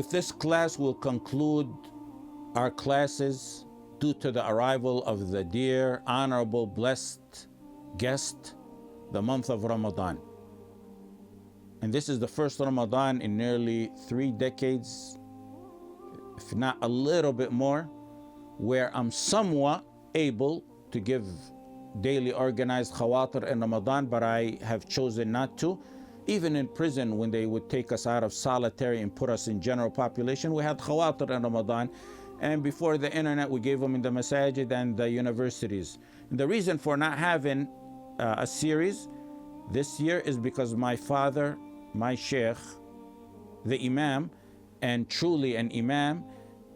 With this class, we'll conclude our classes due to the arrival of the dear, honorable, blessed guest, the month of Ramadan. And this is the first Ramadan in nearly 3 decades, if not a little bit more, where I'm somewhat able to give daily organized khawatir in Ramadan, but I have chosen not to. Even in prison, when they would take us out of solitary and put us in general population, we had khawatir in Ramadan. And before the internet, we gave them in the masajid and the universities. And the reason for not having a series this year is because my father, my Shaykh, the Imam, and truly an Imam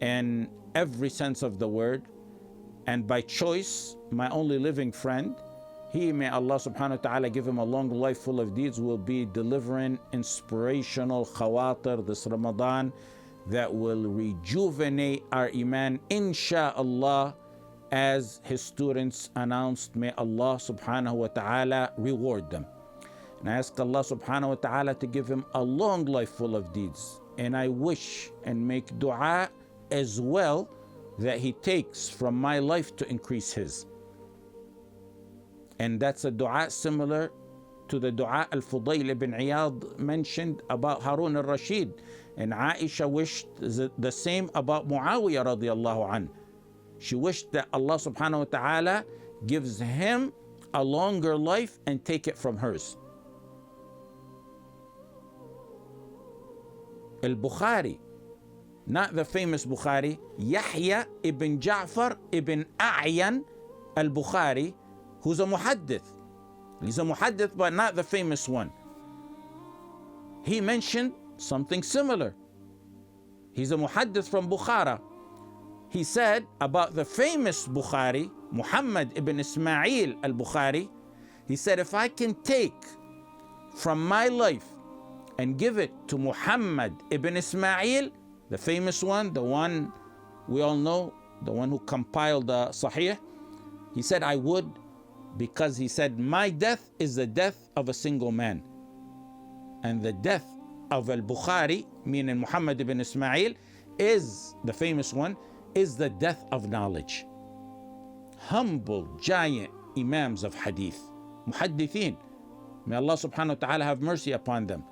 in every sense of the word, and by choice, my only living friend, he, may Allah subhanahu wa ta'ala give him a long life full of deeds, will be delivering inspirational khawatir this Ramadan that will rejuvenate our iman, insha'Allah, as his students announced. May Allah subhanahu wa ta'ala reward them. And I ask Allah subhanahu wa ta'ala to give him a long life full of deeds. And I wish and make dua as well that he takes from my life to increase his. And that's a dua similar to the dua Al-Fudayl ibn Iyad mentioned about Harun al-Rashid. And Aisha wished the same about Muawiyah radiallahu anhu. She wished that Allah subhanahu wa ta'ala gives him a longer life and take it from hers. Al-Bukhari, not the famous Bukhari, Yahya ibn Ja'far ibn A'yan al-Bukhari, who's a muhaddith. He's a muhaddith, but not the famous one. He mentioned something similar. He's a muhaddith from Bukhara. He said about the famous Bukhari, Muhammad ibn Ismail al-Bukhari, he said, if I can take from my life and give it to Muhammad ibn Ismail, the famous one, the one we all know, the one who compiled the Sahih, he said, I would, because he said, my death is the death of a single man. And the death of al-Bukhari, meaning Muhammad ibn Ismail, is, the famous one, is the death of knowledge. Humble, giant imams of hadith, muhaddithin. May Allah subhanahu wa ta'ala have mercy upon them.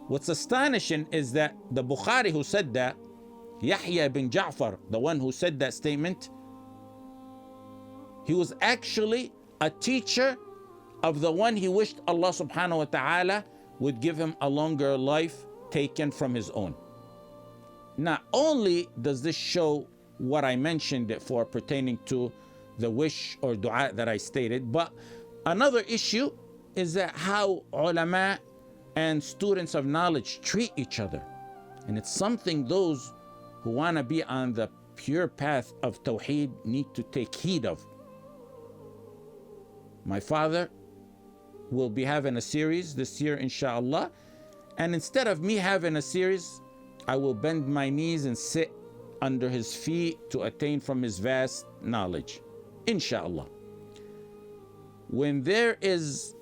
What's astonishing is that the Bukhari who said that, Yahya ibn Ja'far, the one who said that statement, he was actually a teacher of the one he wished Allah subhanahu wa ta'ala would give him a longer life taken from his own. Not only does this show what I mentioned it for pertaining to the wish or dua that I stated, but another issue is that how ulama and students of knowledge treat each other. And it's something those who want to be on the pure path of Tawheed need to take heed of. My father will be having a series this year, inshallah. And instead of me having a series, I will bend my knees and sit under his feet to attain from his vast knowledge, inshallah. When there is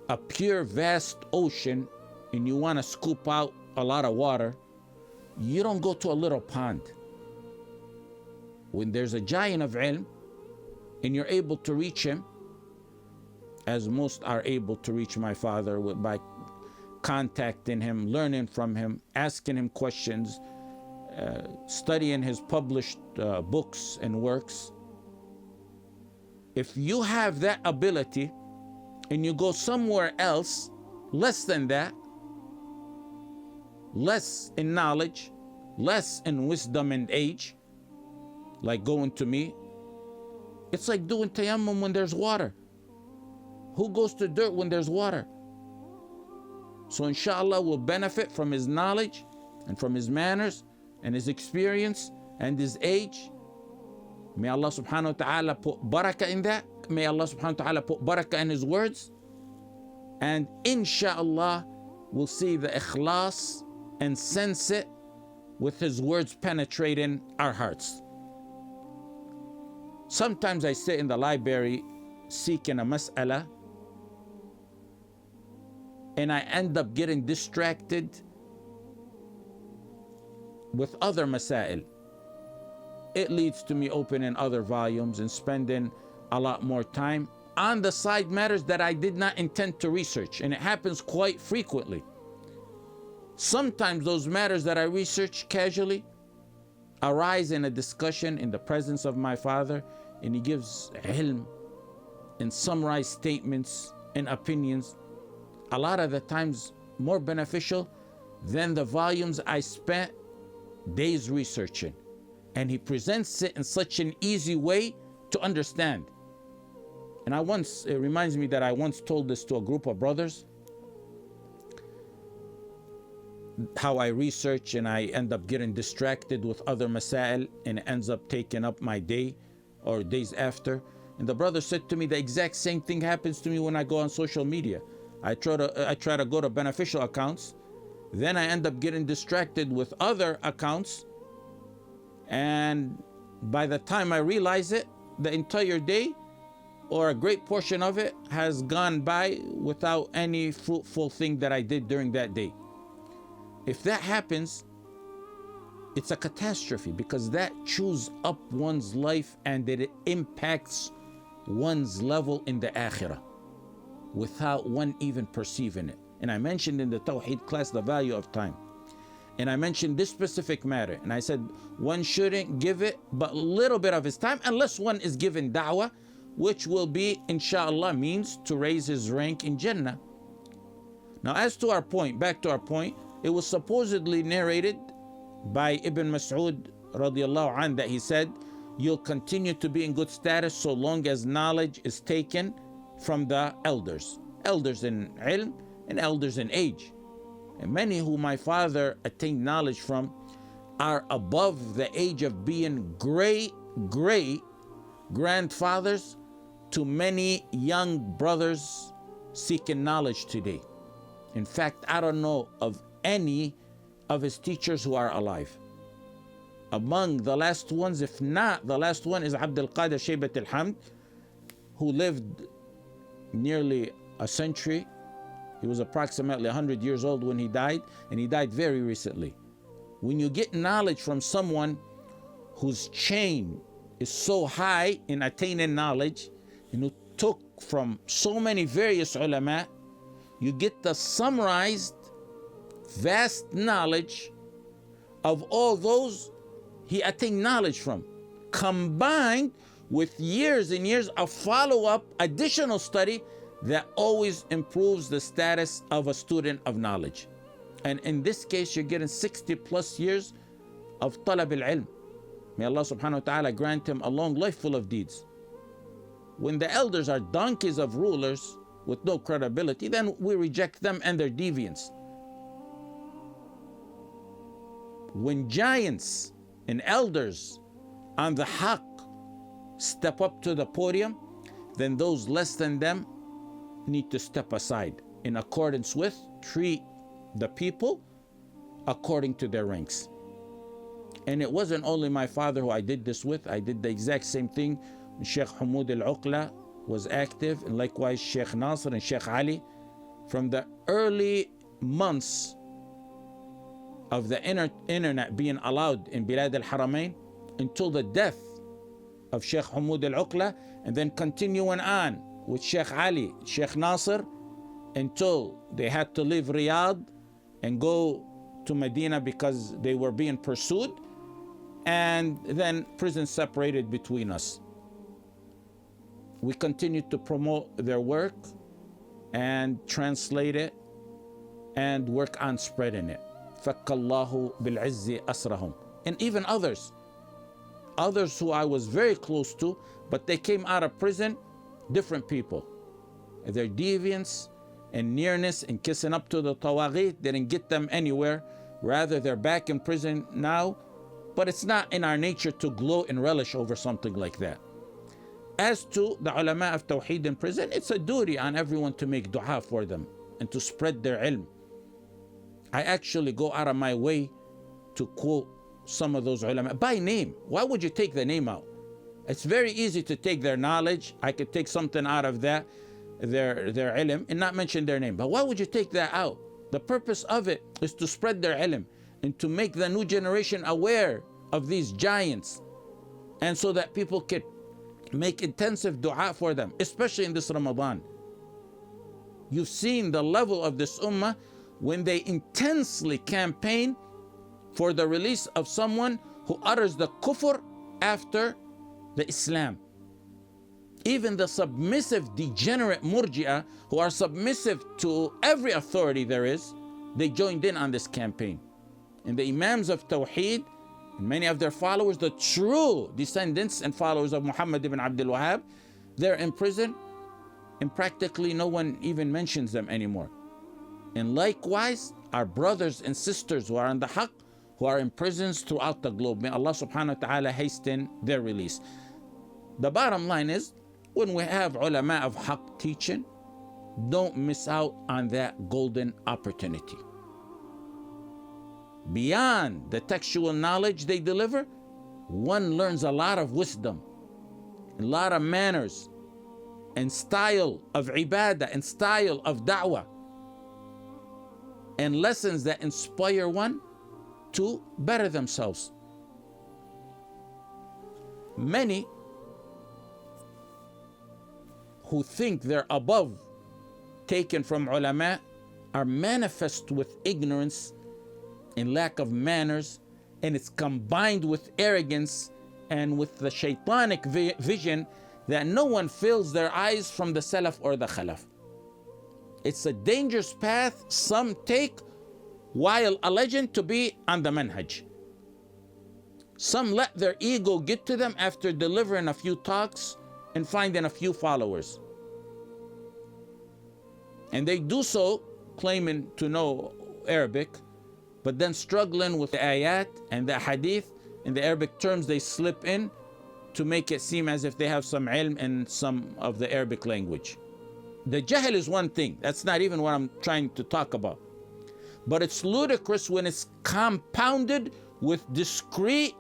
a pure, vast ocean and you want to scoop out a lot of water, you don't go to a little pond. When there's a giant of ilm and you're able to reach him, as most are able to reach my father by contacting him, learning from him, asking him questions, studying his published books and works. If you have that ability and you go somewhere else, less than that, less in knowledge, less in wisdom and age, like going to me, it's like doing tayammum when there's water. Who goes to dirt when there's water? So inshallah we'll benefit from his knowledge and from his manners and his experience and his age. May Allah subhanahu wa ta'ala put barakah in that. May Allah subhanahu wa ta'ala put barakah in his words. And inshallah we'll see the ikhlas and sense it with his words penetrating our hearts. Sometimes I sit in the library seeking a mas'ala and I end up getting distracted with other masail. It leads to me opening other volumes and spending a lot more time on the side matters that I did not intend to research, and it happens quite frequently. Sometimes those matters that I research casually arise in a discussion in the presence of my father, and he gives ilm and summarized statements and opinions, a lot of the times more beneficial than the volumes I spent days researching. And he presents it in such an easy way to understand. And it reminds me that I once told this to a group of brothers, how I research and I end up getting distracted with other masail, and it ends up taking up my day or days after. And the brother said to me, the exact same thing happens to me when I go on social media. I try to go to beneficial accounts, then I end up getting distracted with other accounts, and by the time I realize it, the entire day or a great portion of it has gone by without any fruitful thing that I did during that day. If that happens, it's a catastrophe, because that chews up one's life and it impacts one's level in the akhirah without one even perceiving it. And I mentioned in the Tawheed class the value of time. And I mentioned this specific matter, and I said one shouldn't give it but a little bit of his time unless one is given da'wah, which will be, inshallah, means to raise his rank in Jannah. Now, as to our point, back to our point, it was supposedly narrated by Ibn Mas'ud radiallahu anh that he said, you'll continue to be in good status so long as knowledge is taken from the elders in ilm and elders in age. And many who my father attained knowledge from are above the age of being great grandfathers to many young brothers seeking knowledge today. In fact, I don't know of any of his teachers who are alive. Among the last ones, if not the last one, is Abdul Qadir Shaybat al-Hamd, who lived nearly a century. He was approximately 100 years old when he died, and he died very recently. When you get knowledge from someone whose chain is so high in attaining knowledge, and who took from so many various ulama, you get the summarized vast knowledge of all those he attained knowledge from, combined with years and years of follow-up additional study that always improves the status of a student of knowledge. And in this case, you're getting 60 plus years of talab al-ilm. May Allah subhanahu wa ta'ala grant him a long life full of deeds. When the elders are donkeys of rulers with no credibility, then we reject them and their deviance. When giants and elders on the haqq step up to the podium, then those less than them need to step aside in accordance with, treat the people according to their ranks. And it wasn't only my father who I did this with. I did the exact same thing when Shaykh Hamoud al-Uqla was active, and likewise Shaykh Nasr and Shaykh Ali. From the early months of the internet being allowed in Bilad al-Haramain until the death of Shaykh Hamoud al-Uqla, and then continuing on with Shaykh Ali, Shaykh Nasr, until they had to leave Riyadh and go to Medina because they were being pursued, and then prison separated between us. We continued to promote their work and translate it and work on spreading it. فَكَّ اللَّهُ بِالْعِزِّ أَسْرَهُمْ. And even others who I was very close to, but they came out of prison, different people. Their deviance and nearness and kissing up to the tawaghit didn't get them anywhere. Rather, they're back in prison now, but it's not in our nature to gloat and relish over something like that. As to the ulama of Tawheed in prison, it's a duty on everyone to make dua for them and to spread their ilm. I actually go out of my way to quote some of those ulama by name. Why would you take the name out? It's very easy to take their knowledge. I could take something out of that, their ilm, and not mention their name. But why would you take that out? The purpose of it is to spread their ilm and to make the new generation aware of these giants, and so that people can make intensive dua for them, especially in this Ramadan. You've seen the level of this ummah when they intensely campaign for the release of someone who utters the kufr after the Islam. Even the submissive, degenerate murji'ah who are submissive to every authority there is, they joined in on this campaign. And the Imams of Tawheed, and many of their followers, the true descendants and followers of Muhammad ibn Abdul Wahhab, they're in prison, and practically no one even mentions them anymore. And likewise, our brothers and sisters who are on the haqq, who are in prisons throughout the globe, may Allah subhanahu wa ta'ala hasten their release. The bottom line is, when we have ulama of haqq teaching, don't miss out on that golden opportunity. Beyond the textual knowledge they deliver, one learns a lot of wisdom, a lot of manners, and style of ibadah, and style of da'wah, and lessons that inspire one to better themselves. Many who think they're above taken from ulama are manifest with ignorance and lack of manners, and it's combined with arrogance and with the shaitanic vision that no one fills their eyes from the salaf or the khalaf. It's a dangerous path some take while alleging to be on the manhaj. Some let their ego get to them after delivering a few talks and finding a few followers. And they do so claiming to know Arabic, but then struggling with the ayat and the hadith and the Arabic terms they slip in to make it seem as if they have some ilm in some of the Arabic language. The jahl is one thing. That's not even what I'm trying to talk about. But it's ludicrous when it's compounded with discreet,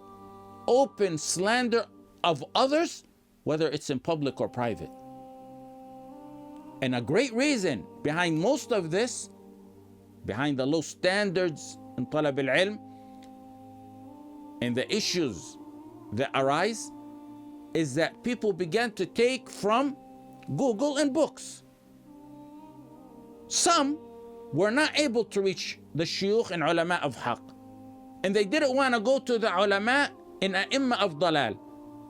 open slander of others, whether it's in public or private. And a great reason behind most of this, behind the low standards in talab al-ilm and the issues that arise, is that people began to take from Google and books. Some were not able to reach the shuyukh and ulama of haqq, and they didn't want to go to the ulama in a'imma of dalal.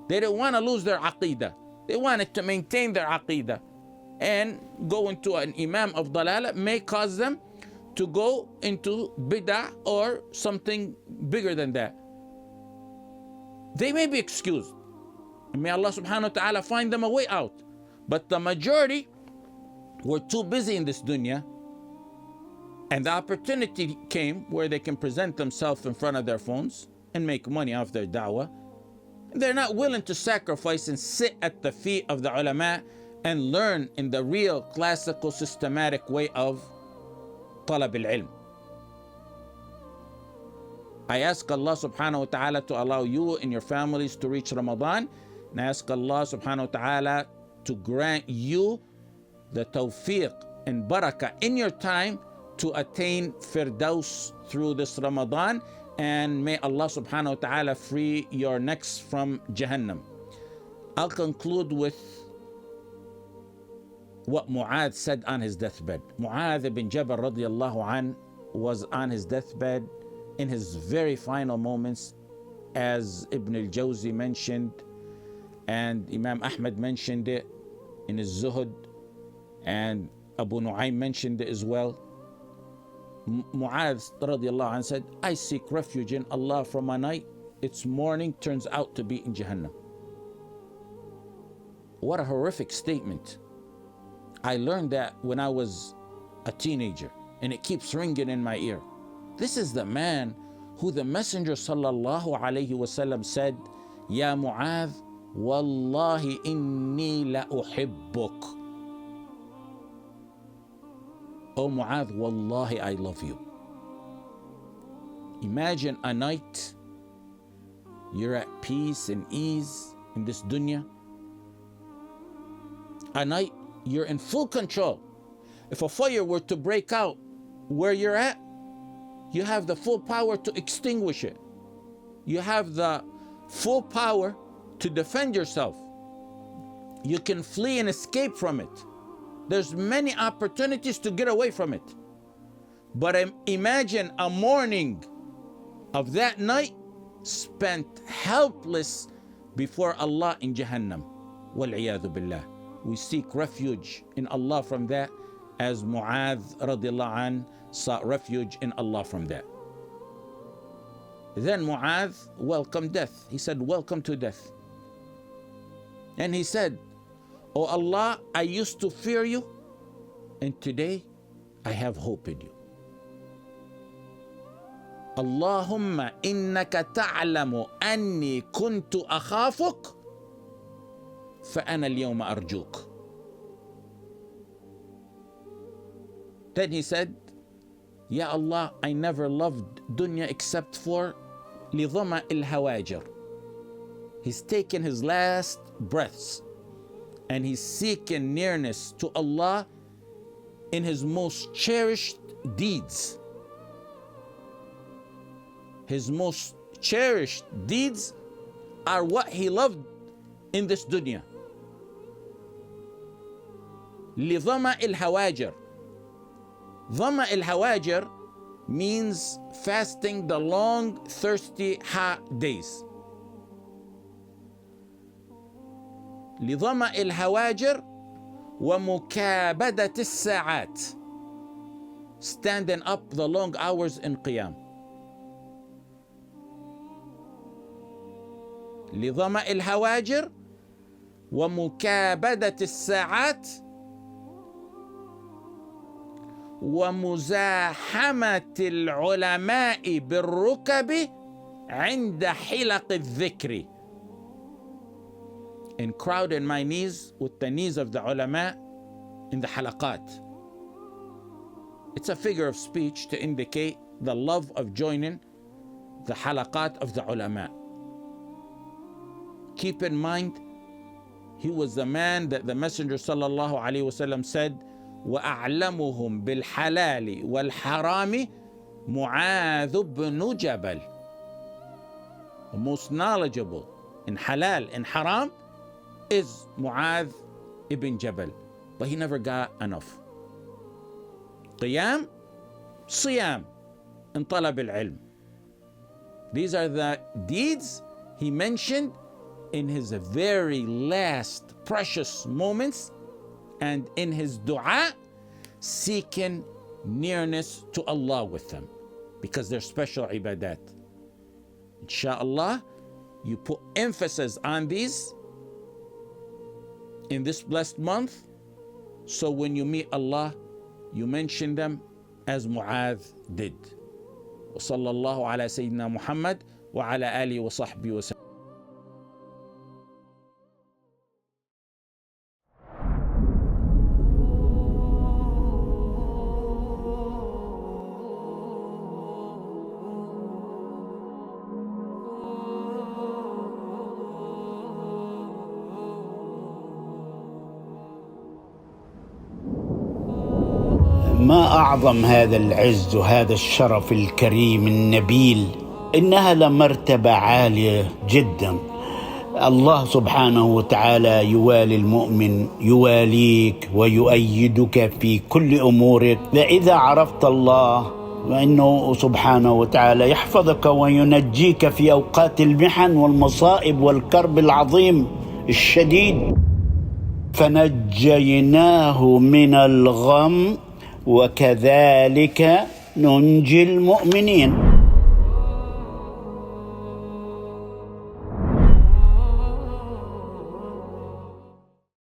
They didn't want to lose their aqidah. They wanted to maintain their aqidah, and go into an imam of dalal may cause them to go into bid'ah or something bigger than that. They may be excused, and may Allah subhanahu wa ta'ala find them a way out. But the majority were too busy in this dunya, and the opportunity came where they can present themselves in front of their phones and make money off their da'wah. They're not willing to sacrifice and sit at the feet of the ulama and learn in the real classical systematic way of talab al-ilm. I ask Allah subhanahu wa ta'ala to allow you and your families to reach Ramadan, and I ask Allah subhanahu wa ta'ala to grant you the tawfiq and barakah in your time to attain Firdaus through this Ramadan, and may Allah subhanahu wa ta'ala free your necks from Jahannam. I'll conclude with what Mu'adh said on his deathbed. Mu'adh ibn Jabal radiallahu an was on his deathbed in his very final moments, as Ibn al-Jawzi mentioned, and Imam Ahmad mentioned it in his Zuhud, and Abu Nu'aym mentioned it as well. Mu'adh radiallahu anh said, I seek refuge in Allah from a night its morning turns out to be in Jahannam. What a horrific statement. I learned that when I was a teenager, and it keeps ringing in my ear. This is the man who the Messenger sallallahu alayhi wasallam said, Ya Mu'adh, wallahi inni la uhibbuk. Oh Mu'adh, wallahi I love you. Imagine a night you're at peace and ease in this dunya. A night you're in full control. If a fire were to break out where you're at, you have the full power to extinguish it. You have the full power to defend yourself. You can flee and escape from it. There's many opportunities to get away from it. But imagine a morning of that night spent helpless before Allah in Jahannam. Wal-iyadhu billah. We seek refuge in Allah from that, as Mu'adh radiallahu anh sought refuge in Allah from that. Then Mu'adh welcomed death. He said, welcome to death. And he said, oh Allah, I used to fear you, and today I have hope in you. Allahumma innaka ta'lamu anni kuntu akhafuk fa ana al-yawma arjuk. Then he said, Ya Allah, I never loved dunya except for lidhama al-hawajir. He's taken his last breaths and he's seeking nearness to Allah in his most cherished deeds. His most cherished deeds are what he loved in this dunya. لِضَمَا الْهَوَاجِرِ. Dhama al-hawajir means fasting the long, thirsty, hot days. لِضَمَا الْهَوَاجِرِ وَمُكَابَدَةِ السَّاعَاتِ. Standing up the long hours in qiyam. لِضَمَا الْهَوَاجِرِ وَمُكَابَدَةِ السَّاعَاتِ ومزاحمة العلماء بالركب عند حلق الذكر. And crowding my knees with the knees of the ulama in the halaqat. It's a figure of speech to indicate the love of joining the halaqat of the ulama. Keep in mind, he was the man that the Messenger sallallahu alaihi wasallam said, وَأَعْلَمُهُمْ بِالْحَلَالِ وَالْحَرَامِ مُعَاذُ بْنُ جَبَلٍ. The most knowledgeable in halal and haram is Mu'adh ibn Jabal. But he never got enough. Qiyam, Siyam, and Talab al-Ilm. These are the deeds he mentioned in his very last precious moments and in his dua, seeking nearness to Allah with them, because they're special ibadat. Insha'Allah, you put emphasis on these in this blessed month, so when you meet Allah, you mention them as Mu'adh did. Wa sallallahu ala Sayyidina Muhammad wa ala alihi wa sahbihi wa sallam. ما أعظم هذا العز وهذا الشرف الكريم النبيل. إنها لمرتبة عالية جدا. الله سبحانه وتعالى يوالي المؤمن، يواليك ويؤيدك في كل أمورك. فإذا عرفت الله فإنه سبحانه وتعالى يحفظك وينجيك في أوقات المحن والمصائب والكرب العظيم الشديد. فنجيناه من الغم وكذلك ننجي المؤمنين.